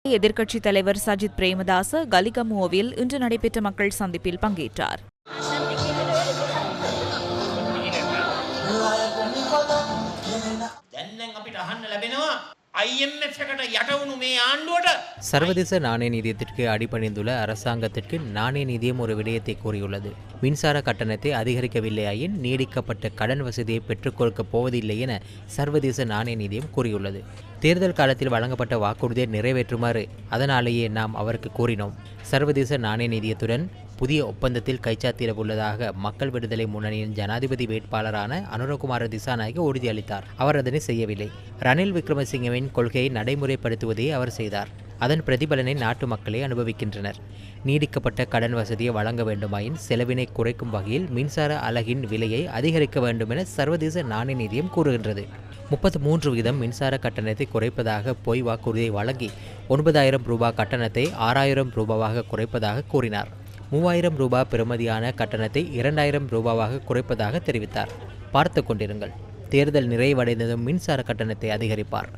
எதிர்க்கட்சித் தலைவர் சஜித் பிரேமதாச கலிகமுவில் இன்று நடைபெற்ற மக்கள் சந்திப்பில் பங்கேற்றார். சர்வதேச நாணய நிதியத்திற்கு அடிபணிந்துள்ள அரசாங்கத்திற்கு நாணய நிதியம் ஒரு விடயத்தை கூறியுள்ளது. மின்சார கட்டணத்தை அதிகரிக்கவில்லையாயின் நீடிக்கப்பட்ட கடன் வசதியை பெற்றுக் கொடுக்கப் போவதில்லை என சர்வதேச நாணய நிதியம் கூறியுள்ளது. தேர்தல் காலத்தில் வழங்கப்பட்ட வாக்குறுதியை நிறைவேற்றுமாறு அதனாலேயே நாம் அவருக்கு கூறினோம். சர்வதேச நாணய நிதியத்துடன் புதிய ஒப்பந்தத்தில் கைச்சாத்திட உள்ளதாக மக்கள் விடுதலை முன்னணியின் ஜனாதிபதி வேட்பாளரான அனுரகுமார திசாநாயக்க உறுதியளித்தார். அவர் அதனை செய்யவில்லை. ரணில் விக்ரமசிங்கவின் கொள்கையை நடைமுறைப்படுத்துவதை அவர் செய்தார். அதன் பிரதிபலனை நாட்டு மக்களே அனுபவிக்கின்றனர். நீடிக்கப்பட்ட கடன் வசதியை வழங்க வேண்டுமாயின் செலவினை குறைக்கும் வகையில் மின்சார அலகின் விலையை அதிகரிக்க வேண்டும் என சர்வதேச நாணய நிதியம் கூறுகின்றது. 33% மின்சார கட்டணத்தை குறைப்பதாக பொய் வாக்குறுதியை வழங்கி 9,000 ரூபாய் கட்டணத்தை 6,000 ரூபாவாக குறைப்பதாக கூறினார். 3,000 ரூபாய் பெறுமதியான கட்டணத்தை 2,000 ரூபாவாக குறைப்பதாக தெரிவித்தார். பார்த்து கொண்டிருங்கள். தேர்தல் நிறைவடைந்ததும் மின்சார கட்டணத்தை அதிகரிப்பார்.